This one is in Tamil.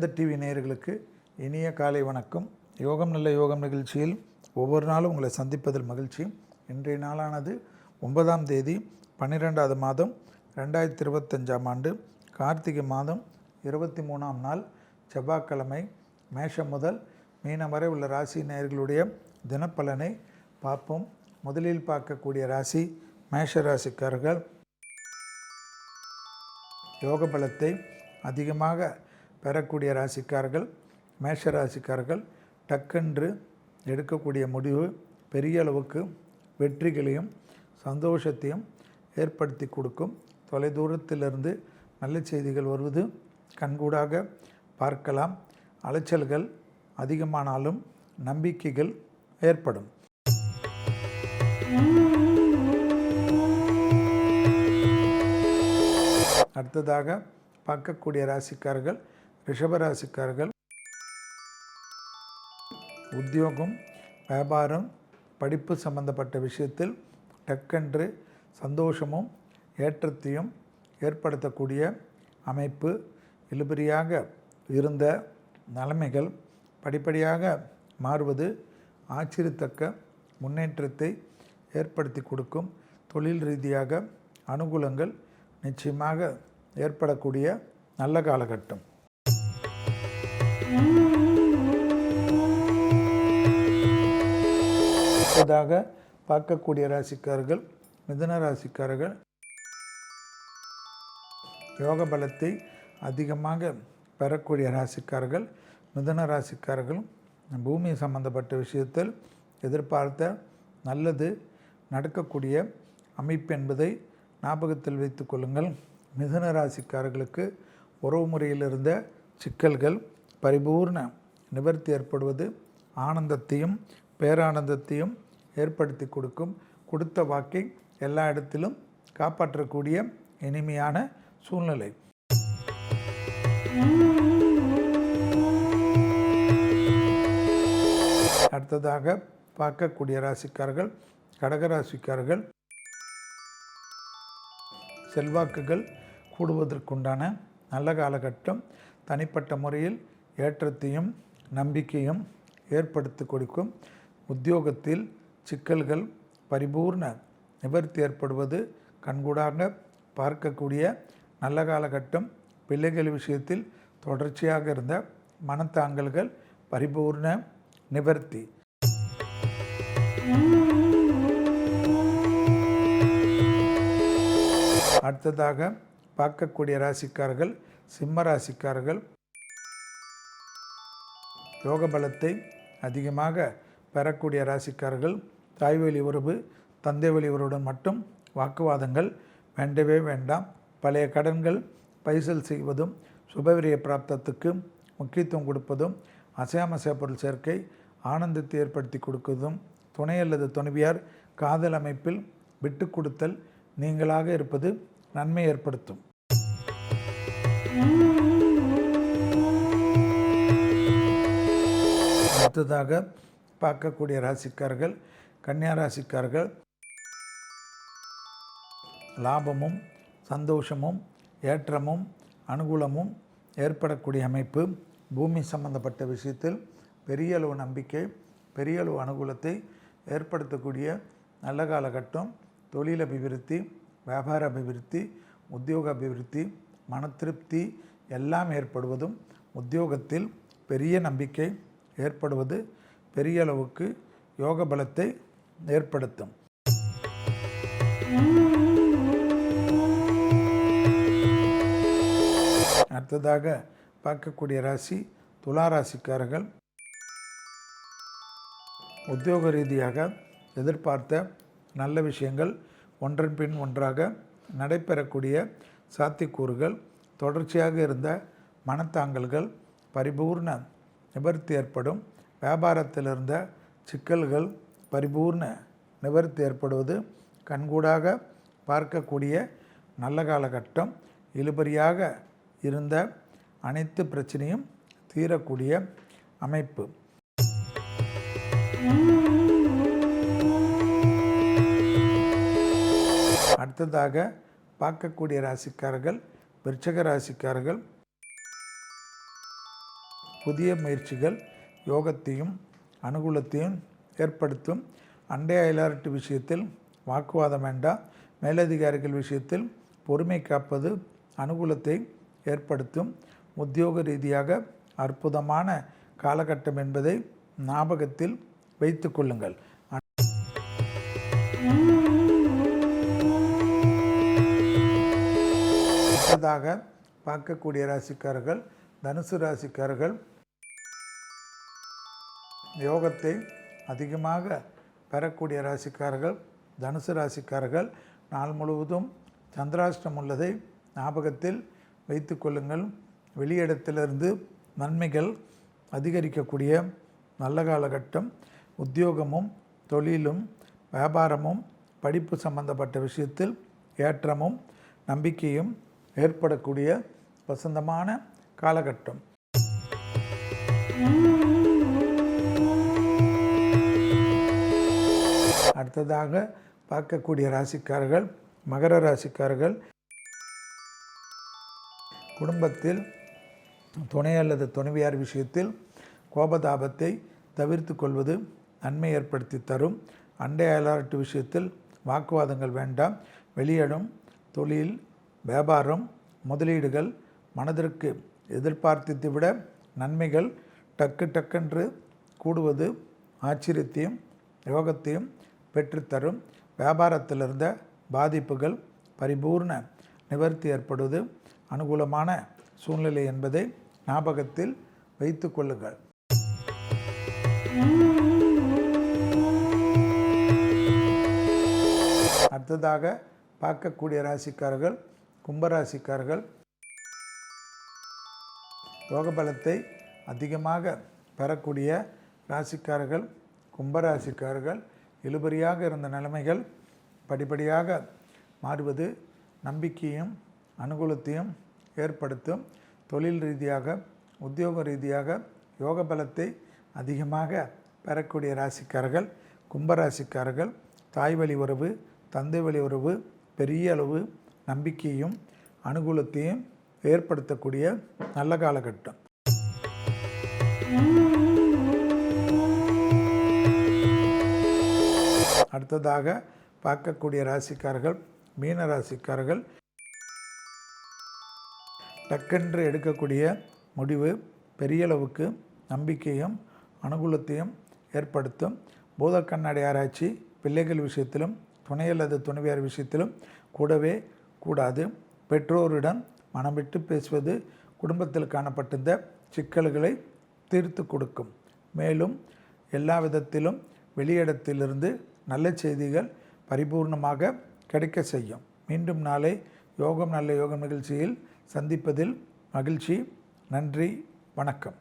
வேத டிவி நேயர்களுக்கு இனிய காலை வணக்கம். யோகம் நல்ல யோகம் நிகழ்ச்சியில் ஒவ்வொரு நாளும் உங்களை சந்திப்பதில் மகிழ்ச்சி. இன்றைய நாளானது 9ஆம் தேதி 12வது மாதம் 2025ஆம் ஆண்டு கார்த்திகை மாதம் 23ஆம் நாள் செவ்வாய்க்கிழமை. மேஷம் முதல் மீனம் வரை உள்ள ராசி நேயர்களுடைய தினப்பலனை பார்ப்போம். முதலில் பார்க்கக்கூடிய ராசி மேஷ ராசிக்காரர்கள். யோக பலத்தை அதிகமாக பெறக்கூடிய ராசிக்காரர்கள் மேஷ ராசிக்காரர்கள். டக்கென்று எடுக்கக்கூடிய முடிவு பெரிய அளவுக்கு வெற்றிகளையும் சந்தோஷத்தையும் ஏற்படுத்தி கொடுக்கும். தொலைதூரத்திலிருந்து நல்ல செய்திகள் வருவது கண்கூடாக பார்க்கலாம். அலைச்சல்கள் அதிகமானாலும் நம்பிக்கைகள் ஏற்படும். அடுத்ததாக பார்க்கக்கூடிய ராசிக்காரர்கள் ரிஷபராசிக்காரர்கள். உத்தியோகம், வியாபாரம், படிப்பு சம்பந்தப்பட்ட விஷயத்தில் டக்கென்று சந்தோஷமும் ஏற்றத்தையும் ஏற்படுத்தக்கூடிய அமைப்பு. இழுபறியாக இருந்த நிலைமைகள் படிப்படியாக மாறுவது ஆச்சரியத்தக்க முன்னேற்றத்தை ஏற்படுத்தி கொடுக்கும். தொழில் ரீதியாக அனுகூலங்கள் நிச்சயமாக ஏற்படக்கூடிய நல்ல காலகட்டம். அடுத்ததாக பார்க்கக்கூடிய ராசிக்காரர்கள் மிதுன ராசிக்காரர்கள். யோக பலத்தை அதிகமாக பெறக்கூடிய ராசிக்காரர்கள் மிதுன ராசிக்காரர்கள். பூமி சம்பந்தப்பட்ட விஷயத்தில் எதிர்பார்த்த நல்லது நடக்கக்கூடிய அமைப்பு என்பதை ஞாபகத்தில் வைத்து கொள்ளுங்கள். மிதுன ராசிக்காரர்களுக்கு உறவு முறையில் இருந்த சிக்கல்கள் பரிபூர்ண நிவர்த்தி ஏற்படுவது ஆனந்தத்தையும் பேரானந்தத்தையும் ஏற்படுத்தி கொடுக்கும். கொடுத்த வாக்கை எல்லா இடத்திலும் காப்பாற்றக்கூடிய இனிமையான சூழ்நிலை. அடுத்ததாக பார்க்கக்கூடிய ராசிக்காரர்கள் கடகராசிக்காரர்கள். செல்வாக்குகள் கூடுவதற்குண்டான நல்ல காலகட்டம். தனிப்பட்ட முறையில் ஏற்றத்தையும் நம்பிக்கையும் ஏற்படுத்தி கொடுக்கும். உத்தியோகத்தில் சிக்கல்கள் பரிபூர்ண நிவர்த்தி ஏற்படுவது கண்கூடாக பார்க்கக்கூடிய நல்ல காலகட்டம். பிள்ளைகள் விஷயத்தில் தொடர்ச்சியாக இருந்த மனத்தாங்கல்கள் பரிபூர்ண நிவர்த்தி. அடுத்ததாக பார்க்கக்கூடிய ராசிக்காரர்கள் சிம்ம ராசிக்காரர்கள். யோக பலத்தை அதிகமாக பெறக்கூடிய ராசிக்காரர்கள். தாய்வழி உறவு தந்தை வழி உறவுடன் மட்டும் வாக்குவாதங்கள் வேண்டவே வேண்டாம். பழைய கடன்கள் பைசல் செய்வதும் சுபவிரிய பிராப்தத்துக்கு முக்கியத்துவம் கொடுப்பதும் அசையாமசைய பொருள் சேர்க்கை ஆனந்தத்தை ஏற்படுத்தி கொடுப்பதும் துணை அல்லது துணைவியார் காதல் அமைப்பில் விட்டு கொடுத்தல் நீங்களாக இருப்பது நன்மை ஏற்படுத்தும். அடுத்ததாக பார்க்கக்கூடிய ராசிக்காரர்கள் கன்னியா ராசிக்காரர்கள். லாபமும் சந்தோஷமும் ஏற்றமும் அனுகூலமும் ஏற்படக்கூடிய அமைப்பு. பூமி சம்பந்தப்பட்ட விஷயத்தில் பெரிய அளவு நம்பிக்கை பெரிய அளவு அனுகூலத்தை ஏற்படுத்தக்கூடிய நல்ல காலகட்டம். தொழில் அபிவிருத்தி, வியாபார அபிவிருத்தி, உத்தியோக அபிவிருத்தி, மன திருப்தி எல்லாம் ஏற்படுவதும் உத்தியோகத்தில் பெரிய நம்பிக்கை ஏற்படுவது பெரிய அளவுக்கு யோக பலத்தை ஏற்படுத்தும். அடுத்ததாக பார்க்கக்கூடிய ராசி துலா ராசிக்காரர்கள். உத்தியோக ரீதியாக எதிர்பார்த்த நல்ல விஷயங்கள் ஒன்றன் பின் ஒன்றாக நடைபெறக்கூடிய சாத்தியக்கூறுகள். தொடர்ச்சியாக இருந்த மனத்தாங்கல்கள் பரிபூர்ண நிவர்த்தி ஏற்படும். வியாபாரத்தில் இருந்த சிக்கல்கள் பரிபூர்ண நிவர்த்தி ஏற்படுவது கண்கூடாக பார்க்கக்கூடிய நல்ல காலகட்டம். இழுபறியாக இருந்த அனைத்து பிரச்சனையும் தீரக்கூடிய அமைப்பு. அடுத்ததாக பார்க்கக்கூடிய ராசிக்காரர்கள் விருச்சிக ராசிக்காரர்கள். புதிய முயற்சிகள் யோகத்தையும் அனுகூலத்தையும் ஏற்படுத்தும். அண்டை அயலார்ட்டு விஷயத்தில் வாக்குவாதம் வேண்டாம். மேலதிகாரிகள் விஷயத்தில் பொறுமை காப்பது அனுகூலத்தை ஏற்படுத்தும். உத்தியோக ரீதியாக அற்புதமான காலகட்டம் என்பதை ஞாபகத்தில் வைத்து கொள்ளுங்கள். அடுத்ததாக பார்க்கக்கூடிய ராசிக்காரர்கள் தனுசு ராசிக்காரர்கள். யோகத்தை அதிகமாக பெறக்கூடிய ராசிக்காரர்கள் தனுசு ராசிக்காரர்கள். நாள் முழுவதும் சந்திராஷ்டம் உள்ளதை ஞாபகத்தில் வைத்து கொள்ளுங்கள். வெளியிடத்திலிருந்து நன்மைகள் அதிகரிக்கக்கூடிய நல்ல காலகட்டம். உத்தியோகமும் தொழிலும் வியாபாரமும் படிப்பு சம்பந்தப்பட்ட விஷயத்தில் ஏற்றமும் நம்பிக்கையும் ஏற்படக்கூடிய வசந்தமான காலகட்டம். அடுத்ததாக பார்க்கக்கூடிய ராசிக்காரர்கள் மகர ராசிக்காரர்கள். குடும்பத்தில் துணை அல்லது துணைவியார் விஷயத்தில் கோபதாபத்தை தவிர்த்து கொள்வது நன்மை ஏற்படுத்தி தரும். அண்டை அயலார்ட்டு விஷயத்தில் வாக்குவாதங்கள் வேண்டாம். வெளியிடம் தொழில் வியாபாரம் முதலீடுகள் மனதிற்கு எதிர்பார்த்ததை விட நன்மைகள் டக்கென்று கூடுவது ஆச்சரியத்தையும் யோகத்தையும் பெற்றுத்தரும். வியாபாரத்தில் இருந்த பாதிப்புகள் பரிபூர்ண நிவர்த்தி ஏற்படுவது அனுகூலமான சூழ்நிலை என்பதை ஞாபகத்தில் வைத்து கொள்ளுங்கள். அடுத்ததாக பார்க்கக்கூடிய ராசிக்காரர்கள் கும்பராசிக்காரர்கள். யோக பலத்தை அதிகமாக பெறக்கூடிய ராசிக்காரர்கள் கும்பராசிக்காரர்கள். இழுபறியாக இருந்த நிலைமைகள் படிப்படியாக மாறுவது நம்பிக்கையும் அனுகூலத்தையும் ஏற்படுத்தும். தொழில் ரீதியாக உத்தியோக ரீதியாக யோக பலத்தை அதிகமாக பெறக்கூடிய ராசிக்காரர்கள் கும்பராசிக்காரர்கள். தாய் வழி உறவு தந்தை வழி உறவு பெரிய அளவு நம்பிக்கையும் அனுகூலத்தையும் ஏற்படுத்தக்கூடிய நல்ல காலகட்டம். அடுத்ததாக பார்க்கக்கூடிய ராசிக்காரர்கள் மீன ராசிக்காரர்கள். டக்கென்று எடுக்கக்கூடிய முடிவு பெரிய அளவுக்கு நம்பிக்கையும் அனுகூலத்தையும் ஏற்படுத்தும். பூத கண்ணாடி ஆராய்ச்சி பிள்ளைகள் விஷயத்திலும் துணை அல்லது துணைவியார் விஷயத்திலும் கூடவே கூடாது. பெற்றோரிடம் மனம் விட்டு பேசுவது குடும்பத்தில் காணப்பட்டிருந்த சிக்கல்களை தீர்த்து கொடுக்கும். மேலும் எல்லா விதத்திலும் வெளியிடத்திலிருந்து நல்ல செய்திகள் பரிபூர்ணமாக கிடைக்க செய்யும். மீண்டும் நாளை யோகம் நல்ல யோகம் நிகழ்ச்சியில் சந்திப்பதில் மகிழ்ச்சி. நன்றி, வணக்கம்.